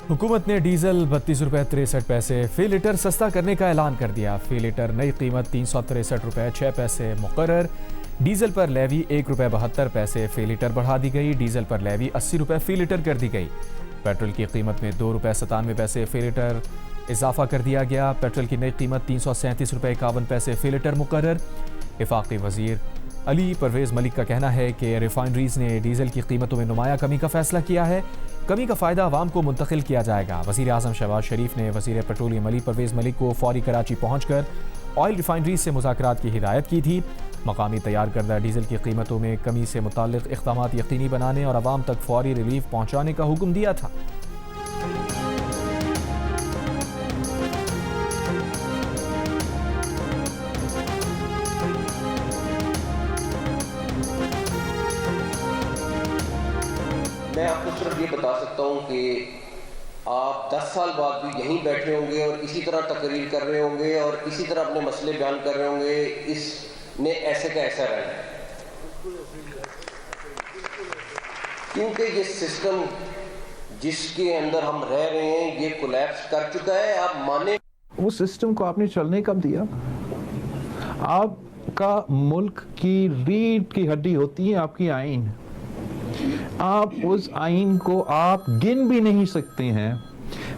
हुकूमत ने डीजल 32 रुपये 63 पैसे फी लीटर सस्ता करने का ऐलान कर दिया। फी लीटर नई कीमत 363 रुपये 6 पैसे मुकर्रर। डीजल पर लेवी 1 रुपये 72 पैसे फी लीटर बढ़ा दी गई। डीजल पर लेवी 80 रुपये फी लीटर कर दी गई। पेट्रोल की कीमत में 2 रुपये 97 पैसे फी लीटर इजाफा कर दिया गया। पेट्रोल की नई कीमत 337 रुपये 51 पैसे फी लीटर मुकर्रर। वफाकी वजीर अली परवेज़ मलिक का कहना है कि रिफाइनरीज ने डीजल की कीमतों में नुमाया कमी का फैसला किया है। कमी का फ़ायदा आवाम को मुंतकिल किया जाएगा। वज़ीर आज़म शहबाज शरीफ ने वज़ीर पेट्रोलियम अली परवेज़ मलिक को फौरी कराची पहुँचकर ऑयल रिफाइनरीज से मुज़ाकरात की हिदायत की थी। मकामी तैयार करदा डीजल की कीमतों में कमी से मुताल्लिक़ इक़दामात यकीनी बनाने और आवाम तक फौरी रिलीफ पहुँचाने का हुक्म दिया था। मैं आपको सिर्फ ये बता सकता हूँ कि आप 10 साल बाद भी यहीं बैठे होंगे और इसी तरह तकरीर कर रहे होंगे और इसी तरह अपने मसले बयान कर रहे होंगे। इसने ऐसे का ऐसा रहना है, क्योंकि ये सिस्टम जिसके अंदर हम रह रहे हैं ये कोलैप्स कर चुका है। आप माने वो सिस्टम को आपने चलने कब दिया? आपका मुल्क की रीढ़ की हड्डी होती है आपकी आइन। आप उस आइन को आप गिन भी नहीं सकते हैं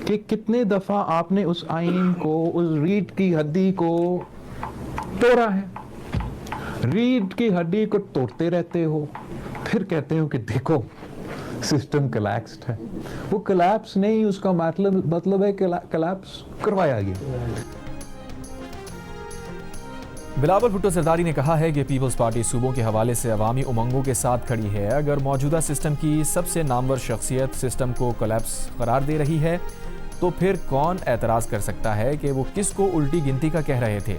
कि कितने दफा आपने उस आइन को, उस रीढ़ की हड्डी को तोड़ा है। रीढ़ की हड्डी को तोड़ते रहते हो, फिर कहते हो कि देखो सिस्टम कोलैप्स्ड है। वो कोलैप्स नहीं, उसका मतलब है कोलैप्स करवाया गया। बिलावल भुट्टो जरदारी ने कहा है कि पीपल्स पार्टी सूबों के हवाले से अवामी उमंगों के साथ खड़ी है। अगर मौजूदा सिस्टम की सबसे नामवर शख्सियत सिस्टम को कोलैप्स करार दे रही है तो फिर कौन एतराज़ कर सकता है कि वो किसको उल्टी गिनती का कह रहे थे।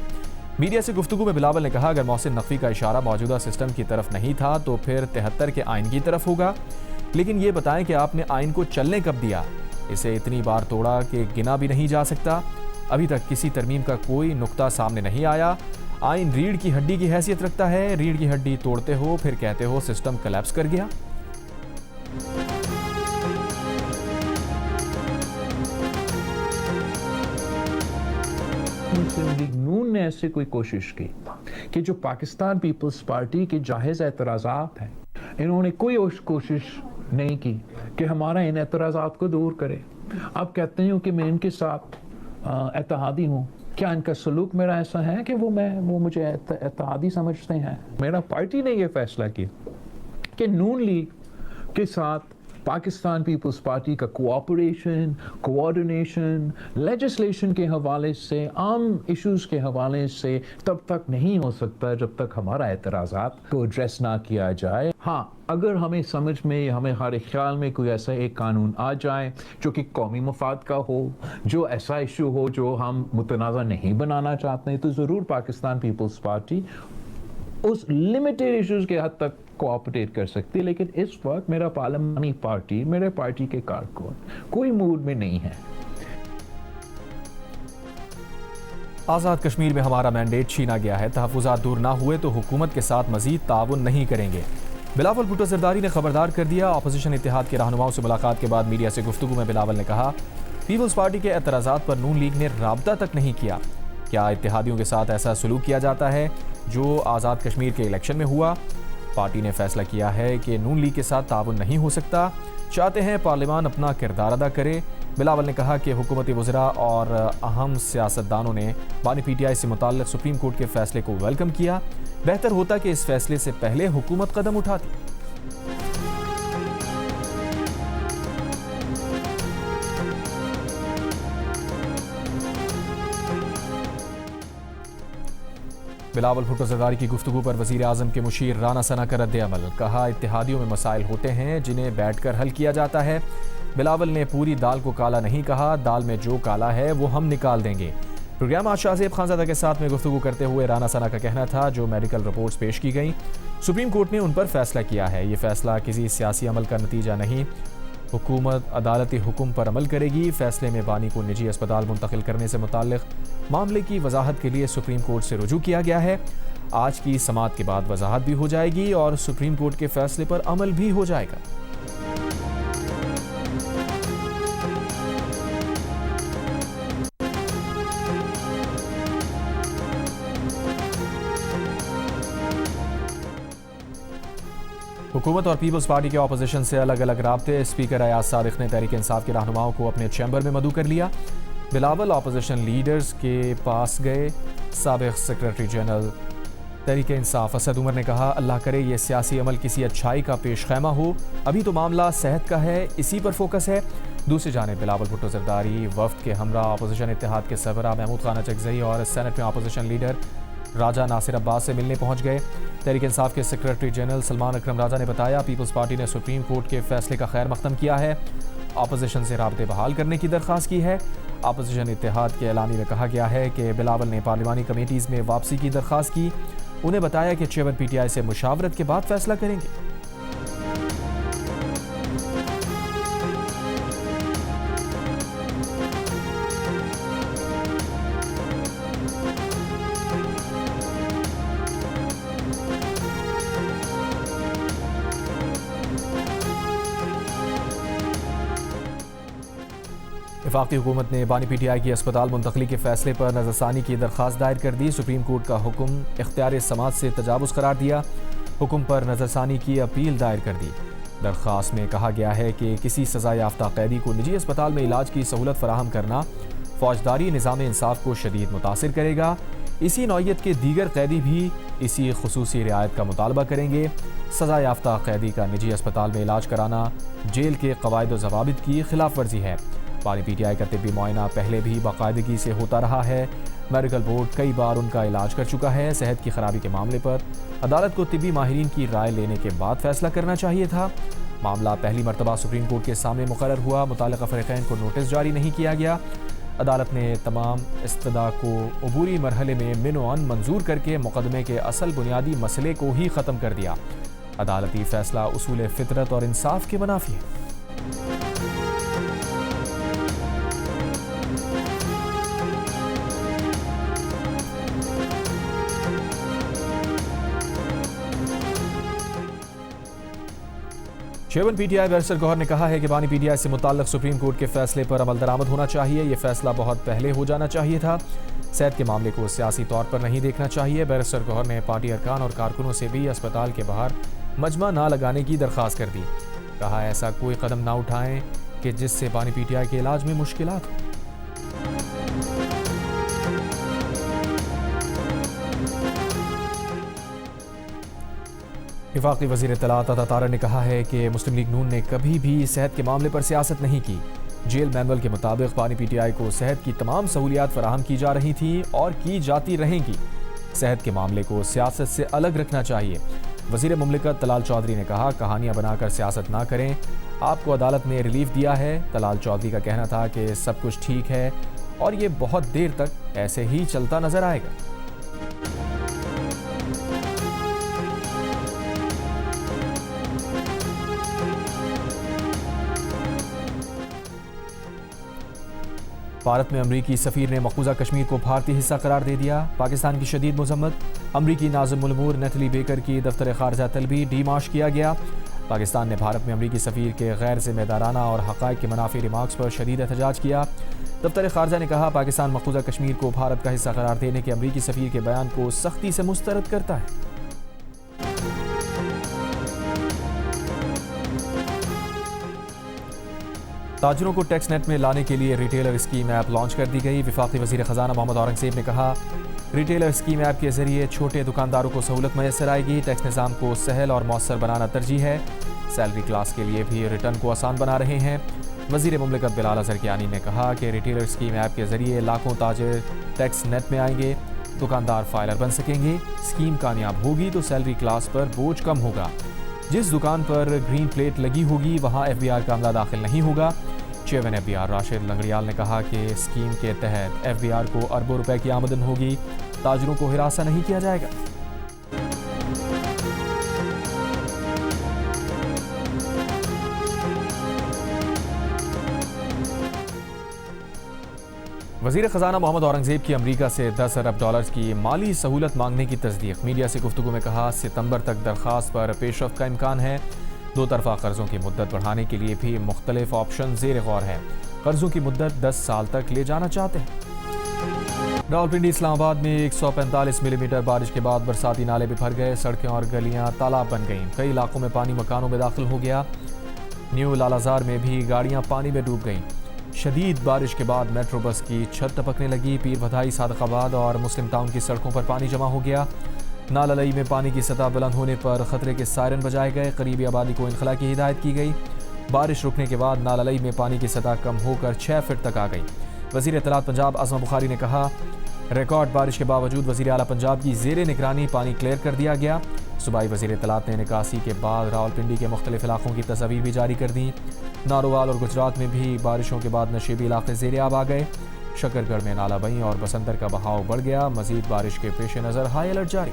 मीडिया से गुफ्तगू में बिलावल ने कहा, अगर मोहसिन नकवी का इशारा मौजूदा सिस्टम की तरफ नहीं था तो फिर 73 के आइन की तरफ होगा। लेकिन ये बताएं कि आपने आइन को चलने कब दिया? इसे इतनी बार तोड़ा कि गिना भी नहीं जा सकता। अभी तक किसी तरमीम का कोई नुक्ता सामने नहीं आया। आइन रीढ़ की हड्डी की हैसियत रखता है। रीढ़ की हड्डी तोड़ते हो फिर कहते हो सिस्टम कोलैप्स कर गया। मुस्लिम लीग नून ने ऐसे कोई कोशिश की कि जो पाकिस्तान पीपल्स पार्टी के जायज़ एतराज़ात हैं, इन्होंने कोई कोशिश नहीं की कि हमारा इन एतराज़ात को दूर करे। आप कहते हो कि मैं इनके साथ एतहादी हूँ। क्या इनका सलूक मेरा ऐसा है कि वो मुझे एतहादी समझते हैं? मेरा पार्टी ने ये फैसला किया कि नून लीग के साथ पाकिस्तान पीपल्स पार्टी का कोऑपरेशन, कोऑर्डिनेशन, लेजिस्लेशन के हवाले से, आम इश्यूज़ के हवाले से तब तक नहीं हो सकता जब तक हमारा एतराज़ात को एड्रेस ना किया जाए। हाँ, अगर हमें समझ में, हमें हमारे ख्याल में कोई ऐसा एक कानून आ जाए जो कि कौमी मफाद का हो, जो ऐसा इशू हो जो हम मुतनाज़ा नहीं बनाना चाहते हैं, तो ज़रूर पाकिस्तान पीपल्स पार्टी उस लिमिटेड इश्यूज़ के हद तक कोऑपरेट कर सकती है। लेकिन इस वक्त मेरा पार्लियामानी पार्टी, मेरे पार्टी के कारकुन कोई मूड में नहीं है। आज़ाद कश्मीर में हमारा मैंडेट छीना गया है। तहफ़्फ़ुज़ात दूर ना हुए तो हुकूमत के साथ मज़ीद ताउन नहीं करेंगे। बिलावल भुट्टो जरदारी ने खबरदार कर दिया। अपोजिशन इत्तेहाद के रहनुमाओं से मुलाकात के बाद मीडिया से गुफ्तगू में बिलावल ने कहा, पीपल्स पार्टी के एतराज़ात पर नून लीग ने राब्ता तक नहीं किया। क्या इत्तेहादियों के साथ ऐसा सलूक किया जाता है जो आज़ाद कश्मीर के इलेक्शन में हुआ? पार्टी ने फैसला किया है कि नून लीग के साथ ताउन नहीं हो सकता। चाहते हैं पार्लियामान अपना किरदार अदा करे। बिलावल ने कहा कि हुकूमती वज़रा और अहम सियासतदानों ने बानी PTI से मुताल्लिक़ सुप्रीम कोर्ट के फैसले को वेलकम किया। बेहतर होता कि इस फैसले से पहले हुकूमत कदम उठाती। बिलावल भुट्टो जरदारी की गुफ्तगू पर वज़ीर आज़म के मुशीर राना सना का रद्द-ए-अमल। कहा, इत्तेहादियों में मसाइल होते हैं जिन्हें बैठकर हल किया जाता है। बिलावल ने पूरी दाल को काला नहीं कहा, दाल में जो काला है वो हम निकाल देंगे। प्रोग्राम आज शाहज़ेब खानज़ादा के साथ में गुफ्तगू करते हुए राना सना का कहना था, जो मेडिकल रिपोर्ट्स पेश की गई सुप्रीम कोर्ट ने उन पर फैसला किया है। ये फैसला किसी सियासी अमल का नतीजा नहीं। हुकूमत अदालती हुक्म पर अमल करेगी। फैसले में बानी को निजी अस्पताल मुंतकिल करने से मुताल्लिक़ मामले की वजाहत के लिए सुप्रीम कोर्ट से रुजू किया गया है। आज की समाअत के बाद वजाहत भी हो जाएगी और सुप्रीम कोर्ट के फैसले पर अमल भी हो जाएगा। हुकूमत और पीपल्स पार्टी के अपोजिशन से अलग अलग राब्ते। स्पीकर अयाज सादिक ने तहरीक इंसाफ के रहनुमाओं को अपने चैम्बर में मदऊ कर लिया। बिलावल अपोजिशन लीडर्स के पास गए। साबिक सेक्रेटरी जनरल तहरीक इंसाफ असद उमर ने कहा, अल्लाह करे ये सियासी अमल किसी अच्छाई का पेश खैमा हो, अभी तो मामला सेहत का है, इसी पर फोकस है। दूसरी जानिब बिलावल भुट्टो जरदारी वफ्द के हमरा अपोजिशन इत्तेहाद के सरबराह महमूद खान चकजई और सेनेट में अपोजिशन लीडर राजा नासिर अब्बास से मिलने पहुंच गए। तहरीक इंसाफ के सेक्रेटरी जनरल सलमान अकरम राजा ने बताया, पीपल्स पार्टी ने सुप्रीम कोर्ट के फैसले का खैर मकदम किया है, अपोजिशन से राब्ते बहाल करने की दरख्वास्त की है। अपोजिशन इत्तेहाद के ऐलानी में कहा गया है कि बिलावल ने पार्लिमानी कमेटीज़ में वापसी की दरख्वास्त की। उन्हें बताया कि चेयरमैन पीटीआई से मुशावरत के बाद फैसला करेंगे। वफाकी हुकूमत ने बानी पीटीआई की अस्पताल मुंतकली के फैसले पर नज़रसानी की दरख्वास्त दायर कर दी। सुप्रीम कोर्ट का हुक्म इख्तियार समात से तजावुज़ करार दिया। हुक्म पर नज़रसानी की अपील दायर कर दी। दरख्वास्त में कहा गया है कि किसी सज़ा याफ्ता कैदी को निजी अस्पताल में इलाज की सहूलत फराहम करना फौजदारी निज़ाम इंसाफ को शदीद मुतासिर करेगा। इसी नौयत के दीगर कैदी भी इसी खुसूसी रियायत का मुतालबा करेंगे। सज़ा याफ्ता कैदी का निजी अस्पताल में इलाज कराना जेल के कवायद व ज़वाबित की खिलाफ वर्जी है। बानी पीटीआई का तिब्बी मुआयना पहले भी बाकायदगी से होता रहा है। मेडिकल बोर्ड कई बार उनका इलाज कर चुका है। सेहत की खराबी के मामले पर अदालत को तिब्बी माहिरीन की राय लेने के बाद फैसला करना चाहिए था। मामला पहली मरतबा सुप्रीम कोर्ट के सामने मुकर्रर हुआ। मुताल्लिक़ा फ़रीक़ैन को नोटिस जारी नहीं किया गया। अदालत ने तमाम इस्तदा को अबूरी मरहले में मिनोअन मंजूर करके मुकदमे के असल बुनियादी मसले को ही ख़त्म कर दिया। अदालती फैसला उसूल फितरत और इंसाफ के मुनाफी है। चेयरमैन पीटीआई बैरिस्टर गौहर ने कहा है कि बानी पीटीआई से मुताल्लिक़ सुप्रीम कोर्ट के फैसले पर अमल दरामद होना चाहिए। ये फैसला बहुत पहले हो जाना चाहिए था। सेहत के मामले को सियासी तौर पर नहीं देखना चाहिए। बैरिस्टर गौहर ने पार्टी अरकान और कारकुनों से भी अस्पताल के बाहर मजमा ना लगाने की दरख्वास्त कर दी। कहा, ऐसा कोई कदम ना उठाएं कि जिससे बानी पीटीआई के इलाज में मुश्किलात हो। वफाकी वज़ीर इत्तलात अता तारड़ ने कहा है कि मुस्लिम लीग नून ने कभी भी सेहत के मामले पर सियासत नहीं की। जेल मैनुअल के मुताबिक बानी पीटीआई को सेहत की तमाम सहूलियात फराहम की जा रही थी और की जाती रहेंगी। सेहत के मामले को सियासत से अलग रखना चाहिए। वज़ीर मुमलिकत तलाल चौधरी ने कहा, कहानियां बनाकर सियासत ना करें। आपको अदालत ने रिलीफ दिया है। तलाल चौधरी का कहना था कि सब कुछ ठीक है और ये बहुत देर तक ऐसे ही चलता नजर आएगा। भारत में अमरीकी सफ़ीर ने मकबूजा कश्मीर को भारतीय हिस्सा करार दे दिया। पाकिस्तान की शदीद मजम्मत। अमरीकी नाज़िमुल उमूर नैथली बेकर की दफ्तर ख़ारजा तलबी डीमाश किया गया। पाकिस्तान ने भारत में अमरीकी सफ़ीर के गैर जिम्मेदाराना और हक़ाइक़ के मुनाफी रिमार्क्स पर शदीद एहतजाज किया। दफ्तर ख़ारजा ने कहा, पाकिस्तान मकबूजा कश्मीर को भारत का हिस्सा करार देने के अमरीकी सफ़ीर के बयान को सख्ती से मुस्तरद करता है। ताजरों को टैक्स नेट में लाने के लिए रिटेलर स्कीम ऐप लॉन्च कर दी गई। वफाकी वज़ीर ख़जाना मोहम्मद औरंगज़ेब ने कहा, रिटेलर स्कीम ऐप के जरिए छोटे दुकानदारों को सहूलत मैसर आएगी। टैक्स निज़ाम को सहल और मौसर बनाना तरजीह है। सैलरी क्लास के लिए भी रिटर्न को आसान बना रहे हैं। वज़ीर मुमलिकत बिलाल अज़हर कियानी ने कहा कि रिटेलर स्कीम ऐप के जरिए लाखों ताजिर टैक्स नेट में आएंगे। दुकानदार फाइलर बन सकेंगे। स्कीम कामयाब होगी तो सैलरी क्लास पर बोझ कम होगा। जिस दुकान पर ग्रीन प्लेट लगी होगी वहाँ FBR का अमला दाखिल नहीं होगा। चेयरमैन FBR राशिद लंगड़ियाल ने कहा कि स्कीम के तहत FBR को अरबों रुपए की आमदन होगी। ताजरों को हिरासा नहीं किया जाएगा। वज़ीर ख़जाना मोहम्मद औरंगज़ेब की अमरीका से 10 अरब डॉलर्स की माली सहूलत मांगने की तस्दीक। मीडिया से गुफ्तगू में कहा, सितंबर तक दरख्वास्त पर पेशरफ्त का इम्कान है। दो तरफ़ा कर्ज़ों की मुद्दत बढ़ाने के लिए भी मुख्तलिफ ऑप्शन ज़ेर गौर है। कर्ज़ों की मुद्दत 10 साल तक ले जाना चाहते हैं। रावलपिंडी इस्लामाबाद में 145 मिलीमीटर बारिश के बाद बरसाती नाले भी भर गए, सड़कें और गलियां तालाब बन गईं। कई इलाकों में पानी मकानों में दाखिल हो गया। न्यू लालाजार में भी गाड़ियां पानी में डूब गईं। शदीद बारिश के बाद मेट्रो बस की छत टपकने लगी। पीर बधाई, सादकाबाद और मुस्लिम टाउन की सड़कों पर पानी जमा हो गया। नाललई में पानी की सतह बुलंद होने पर खतरे के सायरन बजाए गए। करीबी आबादी को इनखला की हिदायत की गई। बारिश रुकने के बाद नाललई में पानी की सतह कम होकर 6 फीट तक आ गई। वज़ीर इत्तलात पंजाब आज़मा बुखारी ने कहा, रिकॉर्ड बारिश के बावजूद वज़ीर आला पंजाब की ज़ेरे निगरानी पानी क्लियर कर दिया गया। सूबाई वज़ीर इत्तलात ने निकासी के बाद रावलपिंडी के मुख्तलिफ इलाकों की तस्वीर भी जारी कर दी। नारोवाल और गुजरात में भी बारिशों के बाद नशीबी इलाके ज़ेरे आब आ गए। शकरगढ़ में नालाबई और बसंतर का बहाव बढ़ गया। मज़ीद बारिश के पेश नज़र हाई अलर्ट जारी।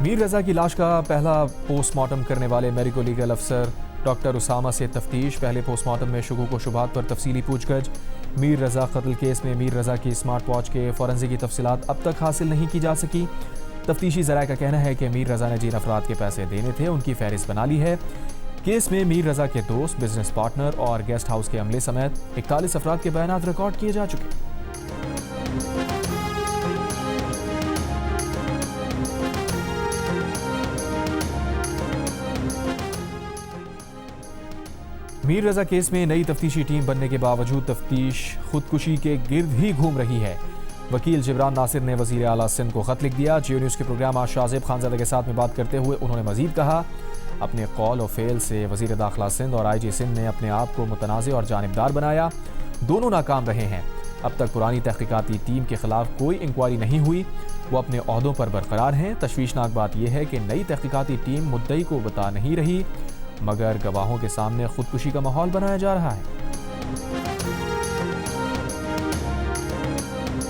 मीर रज़ा की लाश का पहला पोस्टमार्टम करने वाले मेडिको लीगल अफसर डॉक्टर उसामा से तफ्तीश। पहले पोस्टमार्टम में शुगू को शुबात पर तफसीली पूछगछ। मीर रज़ा कत्ल केस में मीर रज़ा की स्मार्ट वॉच के फॉरेंसिक की तफसीलात अब तक हासिल नहीं की जा सकी। तफ्तीशी ज़राए का कहना है कि मीर रज़ा ने जिन अफराद के पैसे देने थे उनकी फहरिस्त बना ली है। केस में मीर रज़ा के दोस्त, बिजनेस पार्टनर और गेस्ट हाउस के अमले समेत 41 अफराद के बयानात रिकॉर्ड किए जा चुके। मीर रज़ा केस में नई तफ्तीशी टीम बनने के बावजूद तफ्तीश खुदकुशी के गिर्द ही घूम रही है। वकील जिब्रान नासिर ने वज़ीर आला सिंध को खत लिख दिया। जियो न्यूज़ के प्रोग्राम आज शाहज़ेब खानज़ादा के साथ में बात करते हुए उन्होंने मजीद कहा, अपने कौल और फेल से वज़ीर दाखिला सिंध और IG सिंध ने अपने आप को मुतनाज़ और जानिबदार बनाया। दोनों नाकाम रहे हैं। अब तक पुरानी तहकीकाती टीम के खिलाफ कोई इंक्वायरी नहीं हुई। वो अपने ओहदों पर बरकरार हैं। तशवीशनाक बात यह है कि नई तहकीकाती टीम मुद्दई को बता नहीं रही, मगर गवाहों के सामने खुदकुशी का माहौल बनाया जा रहा है।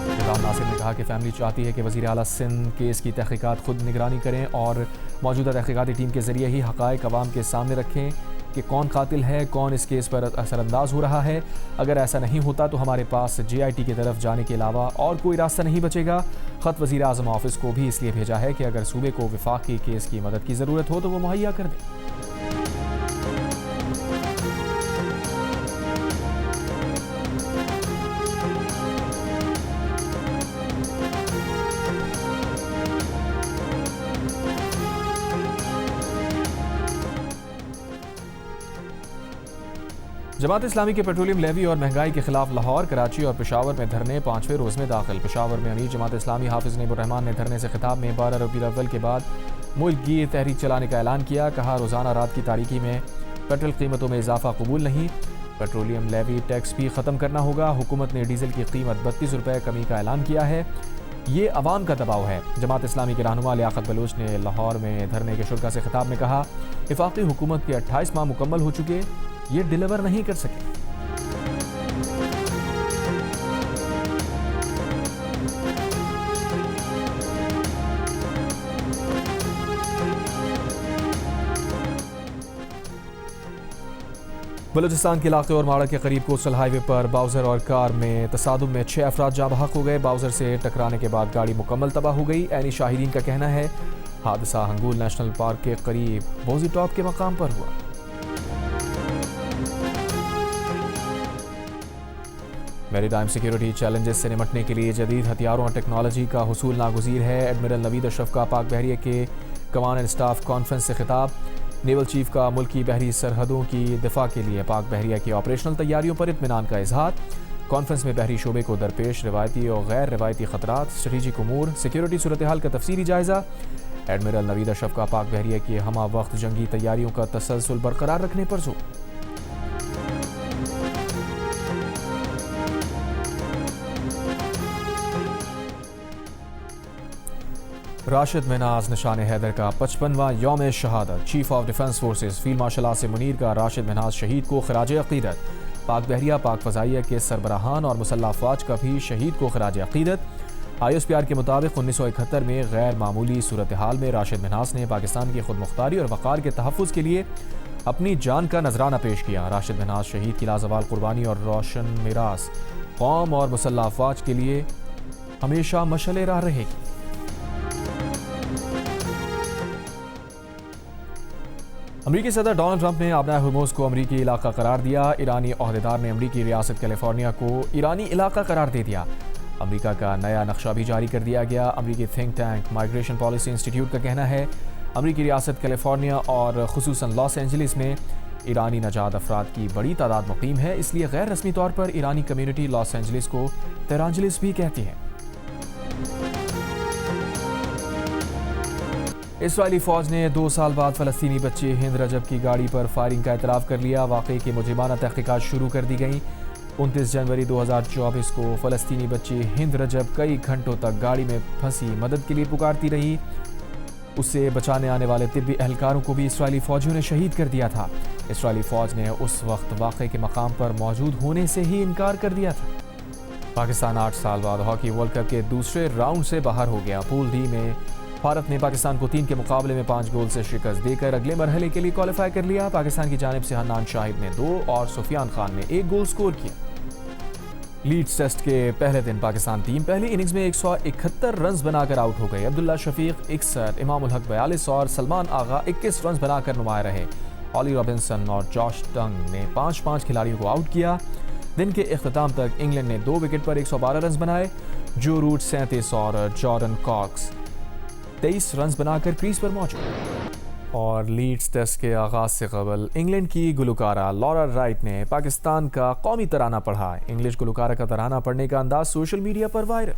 जिब्रान नासिर ने कहा कि फैमिली चाहती है कि वज़ीर आला सिंध केस की तहकीकात खुद निगरानी करें और मौजूदा तहकीकाती टीम के ज़रिए ही हक़ाइक़ अवाम के सामने रखें कि कौन कातिल है, कौन इस केस पर असरअंदाज हो रहा है। अगर ऐसा नहीं होता तो हमारे पास JIT की तरफ जाने के अलावा और कोई रास्ता नहीं बचेगा। ख़त वज़ीर आज़म ऑफिस को भी इसलिए भेजा है कि अगर सूबे को वफाकी केस की मदद की ज़रूरत हो तो वो मुहैया कर दें। जमात इस्लामी के पेट्रोलियम लेवी और महंगाई के खिलाफ लाहौर, कराची और पेशावर में धरने 5वें रोज़ में दाखिल। पेशावर में अमीर जमात इस्लामी हाफिज़ नईमुर्रहमान ने धरने से खिताब में 12 रबीउल अव्वल के बाद मुल्क गिर तहरीक चलाने का ऐलान किया। कहा, रोज़ाना रात की तारीकी में पेट्रोल कीमतों में इजाफा कबूल नहीं। पेट्रोलियम लेवी टैक्स भी ख़त्म करना होगा। हुकूमत ने डीजल की कीमत 32 रुपये कमी का ऐलान किया है। ये अवाम का दबाव है। जमात इस्लामी के रहनुमा लियाकत बलोच ने लाहौर में धरने के शुरका से खिताब में कहा, वफाकी हुकूमत के 28 माह मुकम्मल हो चुके, ये डिलीवर नहीं कर सके। बलूचिस्तान के इलाके और माड़ा के करीब कोस्टल हाईवे पर बाउजर और कार में तसादुम में 6 अफराद जाँ बहक हो गए। बाउजर से टकराने के बाद गाड़ी मुकम्मल तबाह हो गई। ऐनी शाहिदीन का कहना है हादसा हंगूल नेशनल पार्क के करीब बोजी टॉप के मकाम पर हुआ। मैरीटाइम सिक्योरिटी चैलेंजेस से निपटने के लिए जदीद हथियारों और टेक्नोलॉजी का हुसूल नागुज़ीर है। एडमिरल नवीद अशरफ का पाक बहरिया के कमान एंड स्टाफ कॉन्फ्रेंस से खिताब। नेवल चीफ का मुल्की बहरी सरहदों की दिफा के लिए पाक बहरिया की ऑपरेशनल तैयारियों पर इत्मीनान का इजहार। कॉन्फ्रेंस में बहरी शोबे को दरपेश रिवायती और गैर रिवायती खतरात, स्ट्रेटेजिक उमूर, सिक्योरिटी सूरत हाल का तफसीली जायजा। एडमिरल नवीद अशरफ का पाक बहरिया की हमा वक्त जंगी तैयारियों का तसलसल बरकरार रखने पर जोर। राशिद मिनाज निशान हैदर का 55वां यौम शहादत। Chief of defence forces field marshal Asim Munir का राशिद मिनाज शहीद को खराज अकीदत। पाक बहरिया पाक फ़ज़ाइया के सरबराहान और मुसल्लह अफ़वाज का भी शहीद को खराज अकीदत। ISPR के मुताबिक 1971 में गैर मामूली सूरत हाल में राशिद मिनाज ने पाकिस्तान की खुद मुख्तारी और वक़ार के तहफ़्फ़ुज़ के लिए अपनी जान का नजराना पेश किया। राशिद मिन्हाज शहीद की लाजवाल कुर्बानी और रोशन मिरास कौम और मुसल्लह अफवाज के लिए हमेशा मशअल राह रहेगी। अमरीकी सदर डोनाल्ड ट्रंप ने आबना हुर्मुज़ को अमरीकी इलाका करार दिया। ईरानी ओहदेदार ने अमरीकी रियासत कैलिफोर्निया को ईरानी इलाका करार दे दिया। अमरीका का नया नक्शा भी जारी कर दिया गया। अमरीकी think tank migration policy institute का कहना है अमरीकी रियासत कैलिफोर्निया और खुसूसन लॉस एंजलिस में ईरानी नजात अफराद की बड़ी तादाद मुकीम है, इसलिए गैर रस्मी तौर पर ईरानी कम्युनिटी लॉस एंजलिस को तेरांजलिस भी कहती है। इस्राएली फौज ने 2 साल बाद फलस्तीनी बच्चे हिंद रजब की गाड़ी पर फायरिंग का इतराफ़ कर लिया। वाक़े की मुजरिमाना तहक़ीक़ात शुरू कर दी गई। 29 जनवरी 2024 को फलस्तीनी बच्चे हिंद रजब कई घंटों तक गाड़ी में फंसी मदद के लिए पुकारती रही। उससे बचाने आने वाले तिब्बी एहलकारों को भी इसराइली फौजियों ने शहीद कर दिया था। इसराइली फौज ने उस वक्त वाक़े के मकाम पर मौजूद होने से ही इनकार कर दिया था। पाकिस्तान 8 साल बाद हॉकी वर्ल्ड कप के दूसरे राउंड से बाहर हो गया। पूल डी में भारत ने पाकिस्तान को 3 के मुकाबले में 5 गोल से शिकस्त देकर अगले मरहले के लिए क्वालिफाई कर लिया। पाकिस्तान की जानिब से हन्नान शाहिद ने 2 और सुफियान खान ने 1 गोल स्कोर किया। लीड्स टेस्ट के पहले दिन पाकिस्तान टीम पहली इनिंग्स में 171 रन बनाकर आउट हो गई। अब्दुल्ला शफीक 61, इमामुल हक 42 और सलमान आगा 21 रन बनाकर नुमाया रहे। ऑली रॉबिन्सन और जॉश टंग ने 5-5 खिलाड़ियों को आउट किया। दिन के इख्तिताम तक इंग्लैंड ने 2 विकेट पर 112 रन बनाए। जो रूट 37 और जॉर्डन कॉक्स 23 रन बनाकर क्रीज पर मौजूद। और लीड्स टेस्ट के आगाज से कबल इंग्लैंड की गुलकारा लॉरा राइट ने पाकिस्तान का कौमी तराना पढ़ा। इंग्लिश गुलकारा का तराना पढ़ने का अंदाज सोशल मीडिया पर वायरल।